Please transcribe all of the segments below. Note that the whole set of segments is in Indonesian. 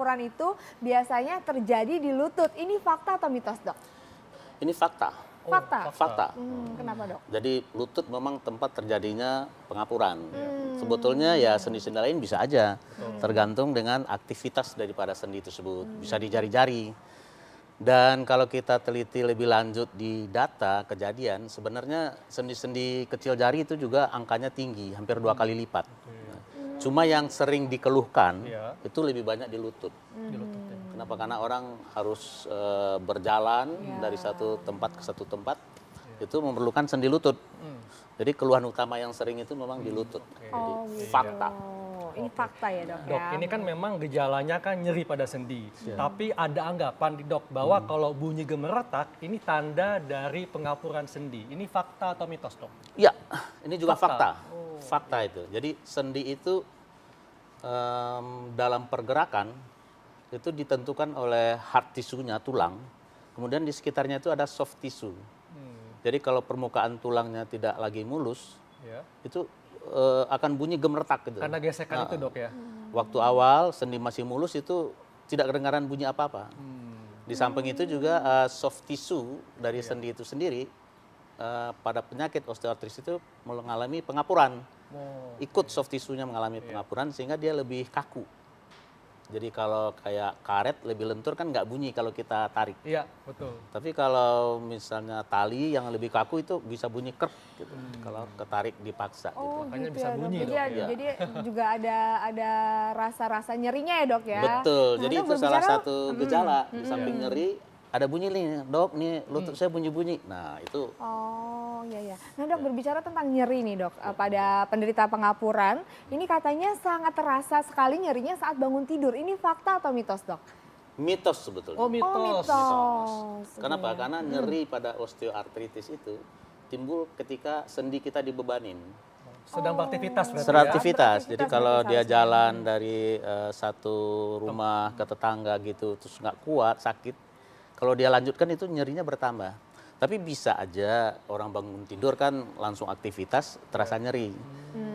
pengapuran itu biasanya terjadi di lutut. Ini fakta atau mitos, Dok? Ini fakta. Fakta. Fakta. Kenapa, Dok? Jadi lutut memang tempat terjadinya pengapuran. Sebetulnya ya sendi-sendi lain bisa aja, tergantung dengan aktivitas daripada sendi tersebut. Bisa di jari-jari. Dan kalau kita teliti lebih lanjut di data kejadian, sebenarnya sendi-sendi kecil jari itu juga angkanya tinggi, hampir 2 kali lipat. Cuma yang sering dikeluhkan itu lebih banyak di lutut. Kenapa? Karena orang harus berjalan dari satu tempat ke satu tempat, itu memerlukan sendi lutut. Jadi keluhan utama yang sering itu memang di lutut. Jadi fakta. Ini fakta ya, Dok, Dok, ya? ini kan memang gejalanya kan nyeri pada sendi. Tapi ada anggapan di Dok bahwa kalau bunyi gemeretak ini tanda dari pengapuran sendi. Ini fakta atau mitos, Dok? Ya, ini juga Fakta. fakta. Fakta itu. Jadi sendi itu dalam pergerakan itu ditentukan oleh hard tisunya, tulang. Kemudian di sekitarnya itu ada soft tissue. Jadi kalau permukaan tulangnya tidak lagi mulus, itu akan bunyi gemeretak gitu. Karena gesekan itu, Dok, ya? Waktu awal sendi masih mulus itu tidak kedengaran bunyi apa-apa. Di samping itu juga soft tissue dari sendi itu sendiri pada penyakit osteoartritis itu mengalami pengapuran. Ikut soft tissue-nya mengalami pengapuran sehingga dia lebih kaku. Jadi kalau kayak karet lebih lentur kan nggak bunyi kalau kita tarik. Iya, betul. Tapi kalau misalnya tali yang lebih kaku itu bisa bunyi kerp gitu. Kalau ketarik dipaksa gitu. Makanya gitu bisa ya, Dok. bunyi, Jadi, Dok. jadi juga ada rasa-rasa nyerinya ya, Dok, ya? Betul. Nah, Jadi Dok, itu salah berbicara- satu gejala. Di samping nyeri ada bunyi nih, Dok, nih lutut saya bunyi-bunyi. Nah, itu Oh, iya, iya. Nah, Dok, berbicara tentang nyeri nih, Dok, pada penderita pengapuran, ini katanya sangat terasa sekali nyerinya saat bangun tidur. Ini fakta atau mitos, Dok? mitos sebetulnya. Oh, mitos. Oh, mitos. Kenapa? Iya. Karena nyeri pada osteoartritis itu timbul ketika sendi kita dibebanin. Sedang beraktivitas berarti ya? Beraktivitas. Jadi beraktivitas kalau berarti dia seharusnya. jalan dari satu rumah ke tetangga gitu, terus nggak kuat, sakit. Kalau dia lanjutkan itu nyerinya bertambah. Tapi bisa aja orang bangun tidur kan langsung aktivitas terasa nyeri.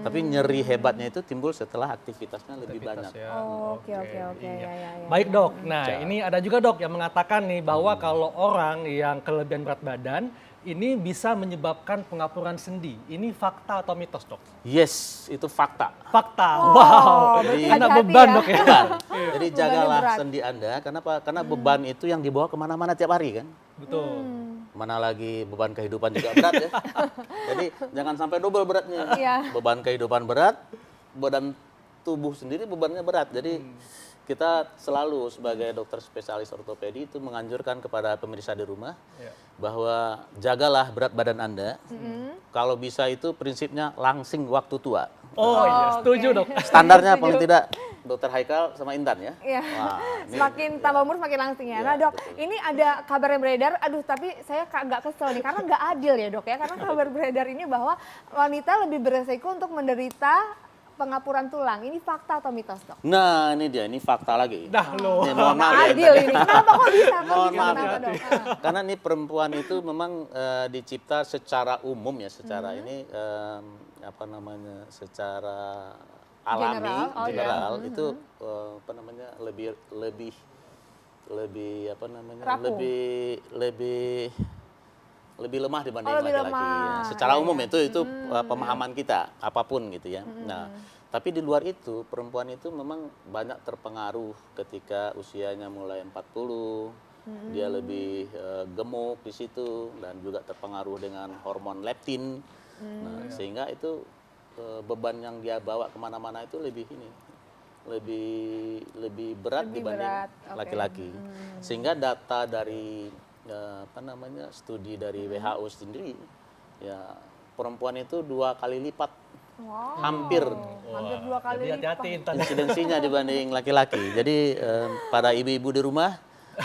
Tapi nyeri hebatnya itu timbul setelah aktivitasnya lebih banyak. Ya. Oh, oke, oke, iya. ya, ya. Baik, Dok. Nah, ini ada juga, Dok, yang mengatakan nih bahwa kalau orang yang kelebihan berat badan ini bisa menyebabkan pengapuran sendi. Ini fakta atau mitos, Dok? Yes, itu fakta. Fakta. Oh, Wow. berarti Karena hati-hati beban, ya. Dok, ya? Beban. Jadi Bebannya jagalah berat. sendi Anda. Kenapa? Karena beban itu yang dibawa kemana-mana tiap hari kan. Betul. Mana lagi beban kehidupan juga berat ya. Jadi jangan sampai double beratnya. Iya. Beban kehidupan berat, badan tubuh sendiri bebannya berat. Jadi kita selalu sebagai dokter spesialis ortopedi itu menganjurkan kepada pemirsa di rumah bahwa jagalah berat badan Anda. Kalau bisa itu prinsipnya langsing waktu tua. Oh, iya, setuju, Dok. Standarnya paling tidak Dokter Haikal sama Intan ya. Iya. Wah, ini- Semakin tambah umur semakin langsing ya. Nah, Iya, Dok, ini ada kabar yang beredar. Aduh, tapi saya agak kesel nih karena nggak adil ya, Dok, ya. Karena kabar beredar ini bahwa wanita lebih beresiko untuk menderita pengapuran tulang. Ini fakta atau mitos, Dok? Nah, ini dia, ini fakta lagi. Dah, lo. Ini mohon maaf ya, Adil Intan. ini. Kenapa kok bisa? Kok Mohon bisa? maaf Kenapa, ya. Dok? Karena ini perempuan itu memang dicipta secara umum ya, secara ini apa namanya, secara alami, General, oh, iya. general itu apa namanya lebih apa namanya Rapuh. lebih lemah dibanding Oh, lebih laki-laki. lemah. Ya. Secara Iya, umum iya. itu pemahaman kita apapun gitu ya. Nah, tapi di luar itu perempuan itu memang banyak terpengaruh ketika usianya mulai 40, dia lebih gemuk di situ dan juga terpengaruh dengan hormon leptin. Nah, sehingga itu beban yang dia bawa kemana-mana itu lebih berat Lebih dibanding berat, oke. laki-laki. Sehingga data dari apa namanya studi dari WHO sendiri ya perempuan itu 2 kali lipat Wow. hampir Hampir 2 kali Jadi hati-hati, lipat. Intan. insidensinya dibanding laki-laki. Jadi para ibu-ibu di rumah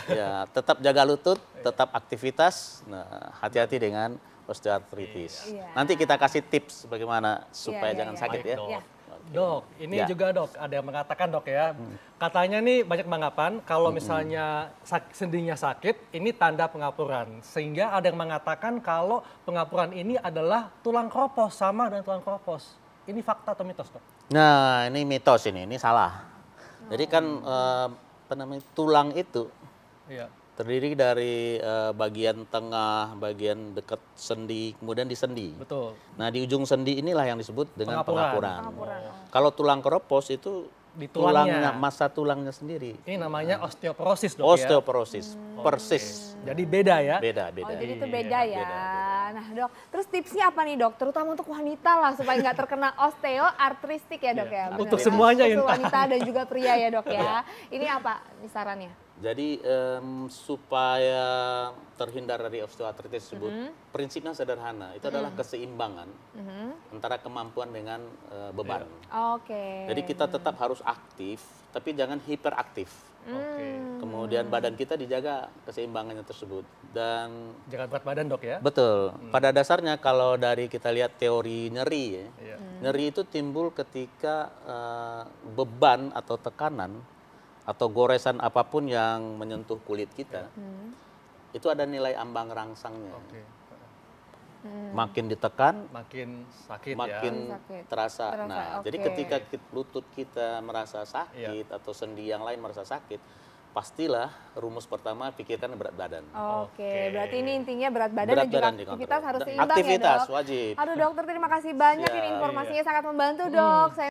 ya tetap jaga lutut, tetap aktivitas. Nah, hati-hati dengan osteoartritis. Iya. Nanti kita kasih tips bagaimana supaya iya, jangan iya. sakit Baik, ya. Dok. Iya. Dok, ini Ya. juga, Dok, ada yang mengatakan, Dok, ya. Katanya nih banyak anggapan kalau misalnya sendinya sakit, ini tanda pengapuran. Sehingga ada yang mengatakan kalau pengapuran ini adalah tulang kropos, sama dengan tulang kropos. Ini fakta atau mitos, Dok? Nah, ini mitos ini salah. Jadi kan tulang itu Iya. terdiri dari bagian tengah, bagian dekat sendi, kemudian di sendi. Betul. Nah, di ujung sendi inilah yang disebut dengan pengapuran. Pengapuran. Kalau tulang keropos itu Di tulangnya. massa tulangnya sendiri. Ini namanya osteoporosis, Dok, ya. Osteoporosis, persis. Jadi beda ya. Beda. Oh, jadi itu Iya, beda ya. beda. Nah, Dok, terus tipsnya apa nih, Dok? Terutama untuk wanita lah supaya nggak terkena osteoartritis ya, Dok ya. Untuk Benar. semuanya Untuk yang wanita dan juga pria ya, Dok ya. Ini apa nih sarannya? Jadi supaya terhindar dari osteoartritis tersebut, prinsipnya sederhana. Itu adalah keseimbangan antara kemampuan dengan beban. Oke. Jadi kita tetap harus aktif, tapi jangan hiperaktif. Oke. Kemudian badan kita dijaga keseimbangannya tersebut. Dan Jangan berat badan, Dok, ya. betul, pada dasarnya kalau dari kita lihat teori nyeri ya, Iya. nyeri itu timbul ketika beban atau tekanan atau goresan apapun yang menyentuh kulit kita, itu ada nilai ambang rangsangnya. Oke. Makin ditekan, Makin sakit ya. makin Sakit. terasa. Terasa, Nah, oke. jadi ketika lutut kita merasa sakit atau sendi yang lain merasa sakit, pastilah rumus pertama pikirkan berat badan. Oke, berarti ini intinya berat badan Berat dan juga badan aktivitas dikontrol. harus Dan seimbang aktivitas ya, Dok. wajib. Aduh, dokter terima kasih banyak, ini Siap. informasinya sangat membantu, Dok. Saya